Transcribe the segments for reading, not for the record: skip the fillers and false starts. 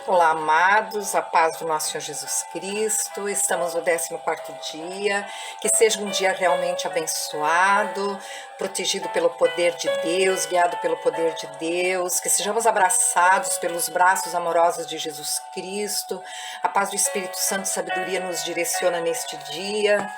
Olá, amados, a paz do nosso Senhor Jesus Cristo. Estamos no 14º dia. Que seja um dia realmente abençoado, protegido pelo poder de Deus, guiado pelo poder de Deus. Que sejamos abraçados pelos braços amorosos de Jesus Cristo. A paz do Espírito Santo e sabedoria nos direciona neste dia.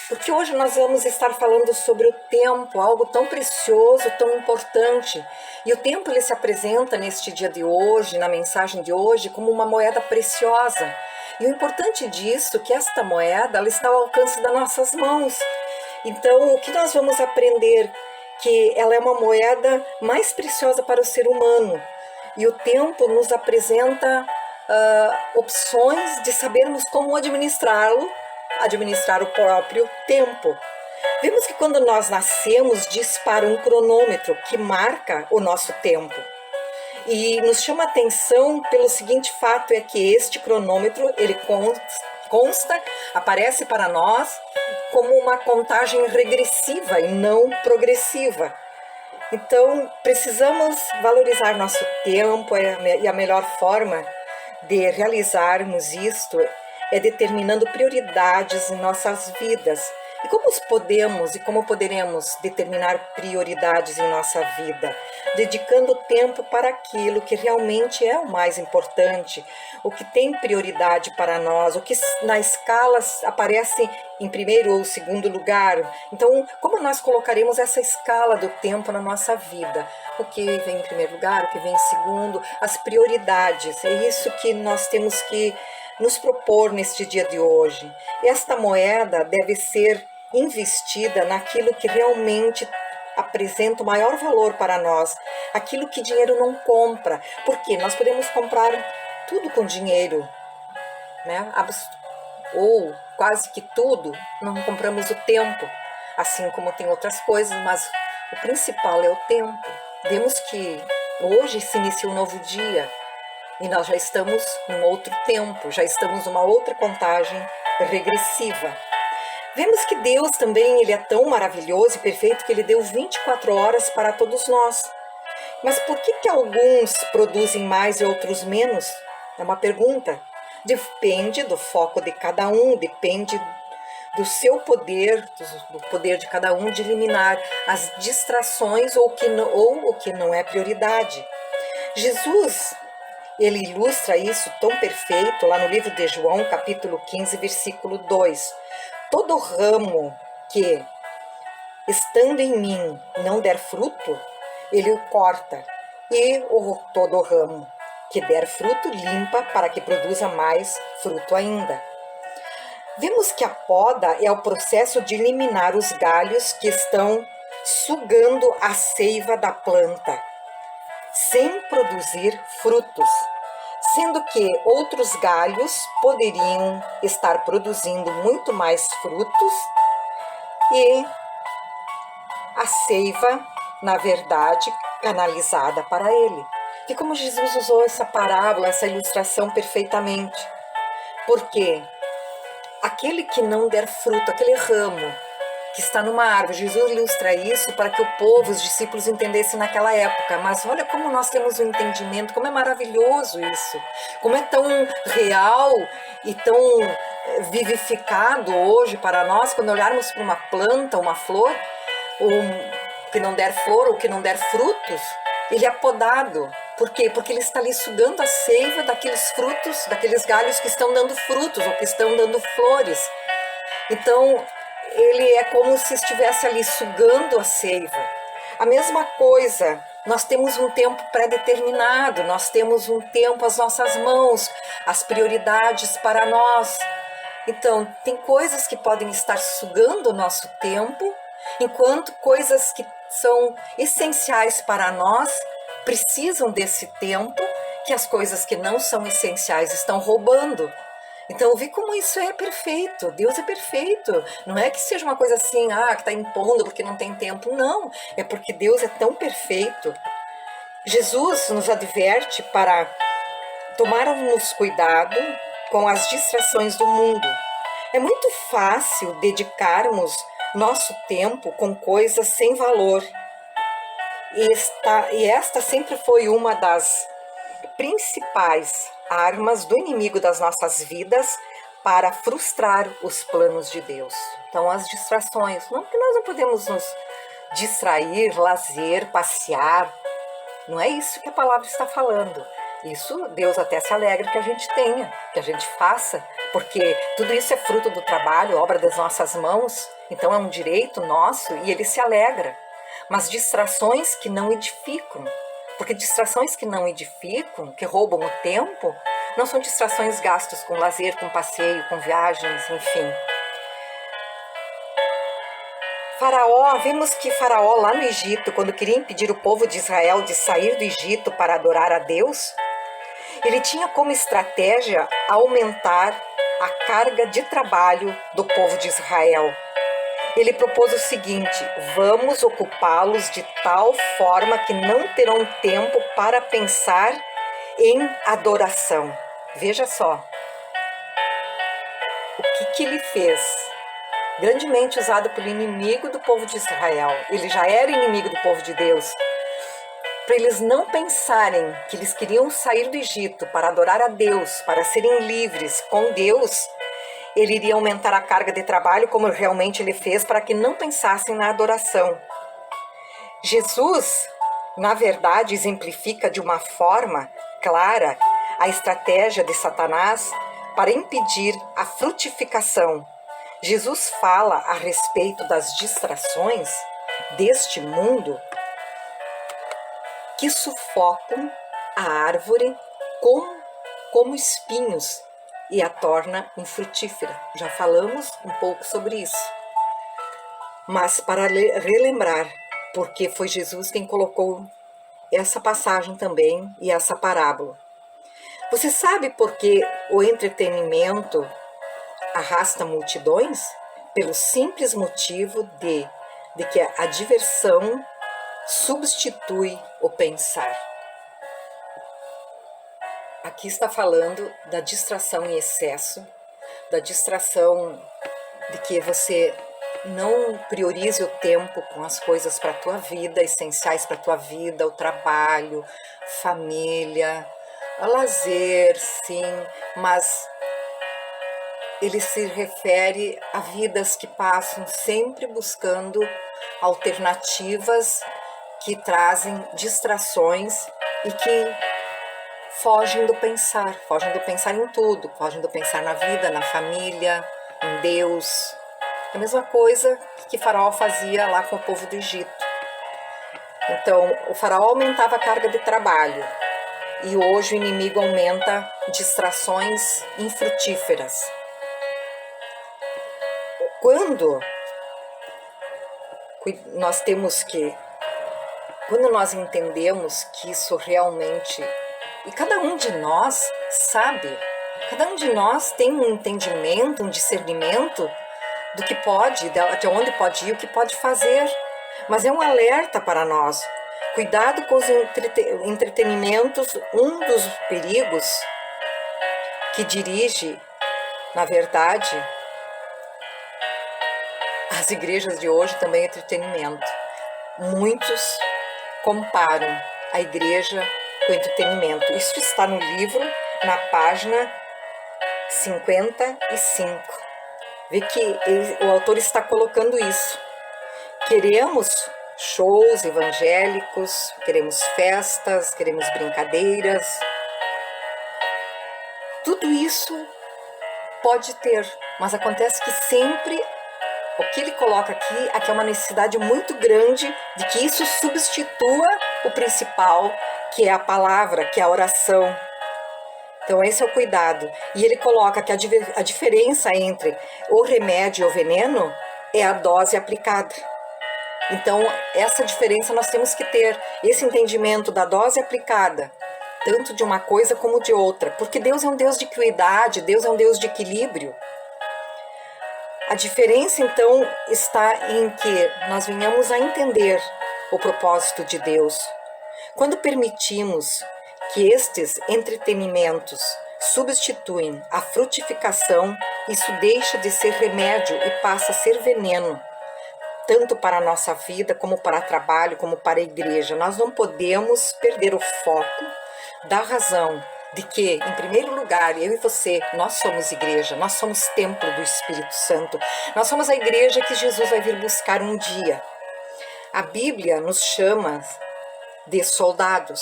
Porque hoje nós vamos estar falando sobre o tempo, algo tão precioso, tão importante. E o tempo ele se apresenta neste dia de hoje, na mensagem de hoje, como uma moeda preciosa. E o importante disso é que esta moeda ela está ao alcance das nossas mãos. Então, o que nós vamos aprender? Que ela é uma moeda mais preciosa para o ser humano. E o tempo nos apresenta opções de sabermos como administrar o próprio tempo. Vemos que quando nós nascemos, dispara um cronômetro que marca o nosso tempo. E nos chama a atenção pelo seguinte fato, é que este cronômetro, ele aparece para nós como uma contagem regressiva e não progressiva. Então, precisamos valorizar nosso tempo e a melhor forma de realizarmos isto é determinando prioridades em nossas vidas. E como poderemos determinar prioridades em nossa vida? Dedicando tempo para aquilo que realmente é o mais importante, o que tem prioridade para nós, o que na escala aparece em primeiro ou segundo lugar. Então, como nós colocaremos essa escala do tempo na nossa vida? O que vem em primeiro lugar, o que vem em segundo, as prioridades. É isso que nós temos que nos propor neste dia de hoje. Esta moeda deve ser investida naquilo que realmente apresenta o maior valor para nós, aquilo que dinheiro não compra, porque nós podemos comprar tudo com dinheiro, né? Ou quase que tudo, não compramos o tempo, assim como tem outras coisas, mas o principal é o tempo. Vemos que hoje se inicia um novo dia, e nós já estamos num outro tempo, já estamos numa outra contagem regressiva. Vemos que Deus também ele é tão maravilhoso e perfeito que Ele deu 24 horas para todos nós. Mas por que alguns produzem mais e outros menos? É uma pergunta. Depende do foco de cada um, depende do seu poder, do poder de cada um de eliminar as distrações ou o que não é prioridade. Jesus ele ilustra isso tão perfeito lá no livro de João, capítulo 15, versículo 2. Todo ramo que, estando em mim, não der fruto, ele o corta. E todo ramo que der fruto, limpa para que produza mais fruto ainda. Vemos que a poda é o processo de eliminar os galhos que estão sugando a seiva da planta, sem produzir frutos, sendo que outros galhos poderiam estar produzindo muito mais frutos e a seiva, na verdade, canalizada para ele. E como Jesus usou essa parábola, essa ilustração perfeitamente. Porque aquele que não der fruto, aquele ramo que está numa árvore. Jesus ilustra isso para que o povo, os discípulos entendessem naquela época. Mas olha como nós temos um entendimento, como é maravilhoso isso. Como é tão real e tão vivificado hoje para nós, quando olharmos para uma planta, uma flor, que não der flor ou que não der frutos, ele é podado. Por quê? Porque ele está ali sugando a seiva daqueles frutos, daqueles galhos que estão dando frutos ou que estão dando flores. Então, ele é como se estivesse ali sugando a seiva. A mesma coisa, nós temos um tempo pré-determinado, nós temos um tempo às nossas mãos, as prioridades para nós. Então, tem coisas que podem estar sugando o nosso tempo, enquanto coisas que são essenciais para nós precisam desse tempo, que as coisas que não são essenciais estão roubando. Então, vi como isso é perfeito. Deus é perfeito. Não é que seja uma coisa assim, que está impondo porque não tem tempo. Não, é porque Deus é tão perfeito. Jesus nos adverte para tomarmos cuidado com as distrações do mundo. É muito fácil dedicarmos nosso tempo com coisas sem valor. E esta sempre foi uma das principais armas do inimigo das nossas vidas para frustrar os planos de Deus. Então, as distrações. Não que nós não podemos nos distrair, lazer, passear. Não é isso que a palavra está falando. Isso Deus até se alegra que a gente tenha, que a gente faça, porque tudo isso é fruto do trabalho, obra das nossas mãos, então é um direito nosso e ele se alegra. Mas distrações que não edificam, porque distrações que não edificam, que roubam o tempo, não são distrações gastas com lazer, com passeio, com viagens, enfim. Faraó, vimos que Faraó lá no Egito, quando queria impedir o povo de Israel de sair do Egito para adorar a Deus, ele tinha como estratégia aumentar a carga de trabalho do povo de Israel. Ele propôs o seguinte: vamos ocupá-los de tal forma que não terão tempo para pensar em adoração. Veja só o que ele fez. Grandemente usado pelo inimigo do povo de Israel. Ele já era inimigo do povo de Deus. Para eles não pensarem que eles queriam sair do Egito para adorar a Deus, para serem livres com Deus, ele iria aumentar a carga de trabalho, como realmente ele fez, para que não pensassem na adoração. Jesus, na verdade, exemplifica de uma forma clara a estratégia de Satanás para impedir a frutificação. Jesus fala a respeito das distrações deste mundo que sufocam a árvore como espinhos e a torna infrutífera. Já falamos um pouco sobre isso. Mas para relembrar, porque foi Jesus quem colocou essa passagem também e essa parábola. Você sabe por que o entretenimento arrasta multidões? Pelo simples motivo de que a diversão substitui o pensar. Aqui está falando da distração em excesso, da distração de que você não priorize o tempo com as coisas para a tua vida, essenciais para a tua vida, o trabalho, família, o lazer, sim, mas ele se refere a vidas que passam sempre buscando alternativas que trazem distrações e que fogem do pensar em tudo, fogem do pensar na vida, na família, em Deus. É a mesma coisa que Faraó fazia lá com o povo do Egito. Então, o Faraó aumentava a carga de trabalho e hoje o inimigo aumenta distrações infrutíferas. Quando nós entendemos que isso realmente, e cada um de nós sabe, cada um de nós tem um entendimento, um discernimento do que pode, de onde pode ir, o que pode fazer, mas é um alerta para nós. Cuidado com os entretenimentos, um dos perigos que dirige, na verdade, as igrejas de hoje também é entretenimento. Muitos comparam a igreja com entretenimento. Isso está no livro, na página 55. Vê que o autor está colocando isso. Queremos shows evangélicos, queremos festas, queremos brincadeiras. Tudo isso pode ter, mas acontece que sempre o que ele coloca aqui é uma necessidade muito grande de que isso substitua o principal, que é a palavra, que é a oração. Então esse é o cuidado. E ele coloca que a diferença entre o remédio e o veneno é a dose aplicada. Então essa diferença nós temos que ter, esse entendimento da dose aplicada, tanto de uma coisa como de outra. Porque Deus é um Deus de equidade, Deus é um Deus de equilíbrio. A diferença, então, está em que nós venhamos a entender o propósito de Deus. Quando permitimos que estes entretenimentos substituem a frutificação, isso deixa de ser remédio e passa a ser veneno, tanto para a nossa vida, como para o trabalho, como para a igreja. Nós não podemos perder o foco dá razão de que, em primeiro lugar, eu e você, nós somos igreja, nós somos templo do Espírito Santo, nós somos a igreja que Jesus vai vir buscar um dia. A Bíblia nos chama de soldados.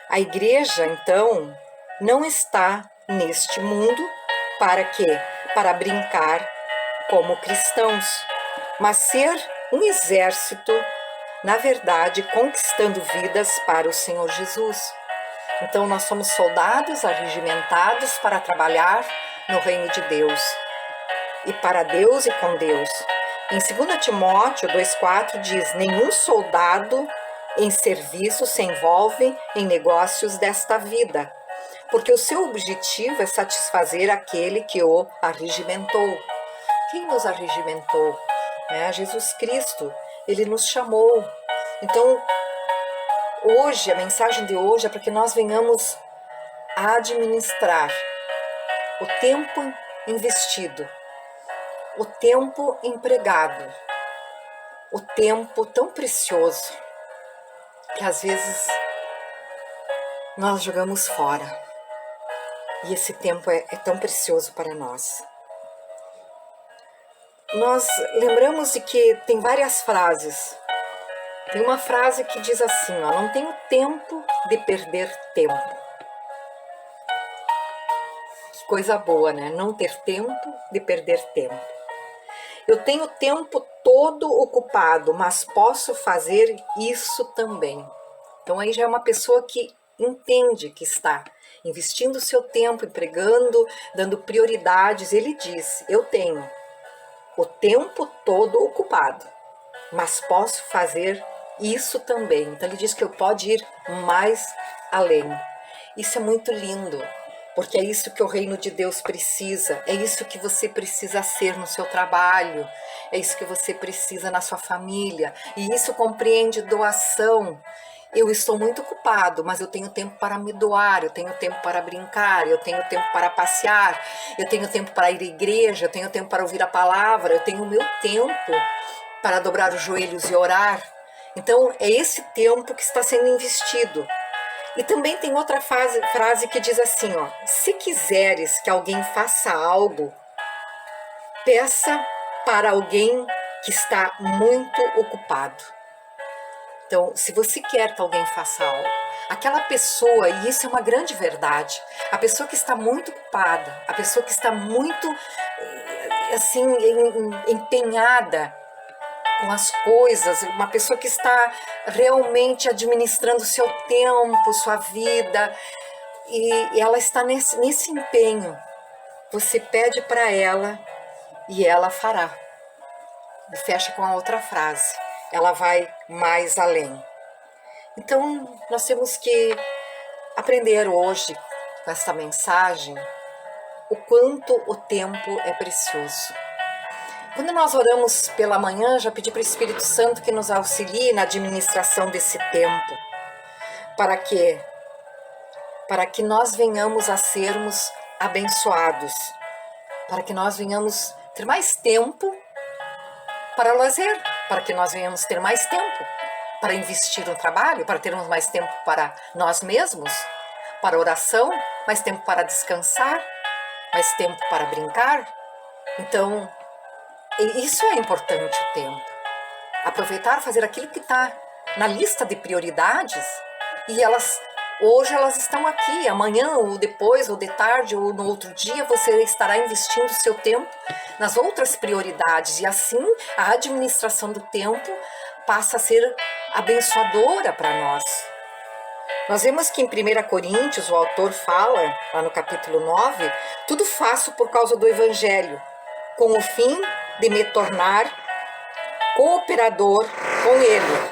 A igreja, então, não está neste mundo para quê? Para brincar como cristãos, mas ser um exército, na verdade, conquistando vidas para o Senhor Jesus. Então, nós somos soldados arregimentados para trabalhar no reino de Deus, e para Deus e com Deus. Em 2 Timóteo 2,4 diz: nenhum soldado em serviço se envolve em negócios desta vida, porque o seu objetivo é satisfazer aquele que o arregimentou. Quem nos arregimentou? Jesus Cristo. Ele nos chamou. Então, hoje, a mensagem de hoje é para que nós venhamos a administrar o tempo investido, o tempo empregado, o tempo tão precioso que às vezes nós jogamos fora. E esse tempo é tão precioso para nós. Nós lembramos de que tem várias frases. Tem uma frase que diz assim, não tenho tempo de perder tempo. Que coisa boa, né? Não ter tempo de perder tempo. Eu tenho o tempo todo ocupado, mas posso fazer isso também. Então aí já é uma pessoa que entende que está investindo o seu tempo, empregando, dando prioridades. Ele diz, eu tenho o tempo todo ocupado, mas posso fazer isso também. Então ele diz que eu posso ir mais além. Isso é muito lindo, porque é isso que o reino de Deus precisa, é isso que você precisa ser no seu trabalho, é isso que você precisa na sua família, e isso compreende doação. Eu estou muito ocupado, mas eu tenho tempo para me doar, eu tenho tempo para brincar, eu tenho tempo para passear, eu tenho tempo para ir à igreja, eu tenho tempo para ouvir a palavra, eu tenho o meu tempo para dobrar os joelhos e orar. Então, é esse tempo que está sendo investido. E também tem outra frase que diz assim, se quiseres que alguém faça algo, peça para alguém que está muito ocupado. Então, se você quer que alguém faça algo, aquela pessoa, e isso é uma grande verdade, a pessoa que está muito ocupada, a pessoa que está muito, assim, empenhada com as coisas, uma pessoa que está realmente administrando seu tempo, sua vida, e ela está nesse empenho. Você pede para ela e ela fará. E fecha com a outra frase. Ela vai mais além. Então, nós temos que aprender hoje, com esta mensagem, o quanto o tempo é precioso. Quando nós oramos pela manhã, já pedi para o Espírito Santo que nos auxilie na administração desse tempo. Para quê? Para que nós venhamos a sermos abençoados. Para que nós venhamos ter mais tempo para lazer. Para que nós venhamos ter mais tempo para investir no trabalho, para termos mais tempo para nós mesmos, para oração, mais tempo para descansar, mais tempo para brincar. Então, isso é importante, o tempo. Aproveitar, fazer aquilo que está na lista de prioridades, e hoje elas estão aqui, amanhã ou depois, ou de tarde, ou no outro dia, você estará investindo o seu tempo nas outras prioridades, e assim a administração do tempo passa a ser abençoadora para nós. Nós vemos que em 1 Coríntios o autor fala, lá no capítulo 9, tudo faço por causa do Evangelho, com o fim de me tornar cooperador com ele.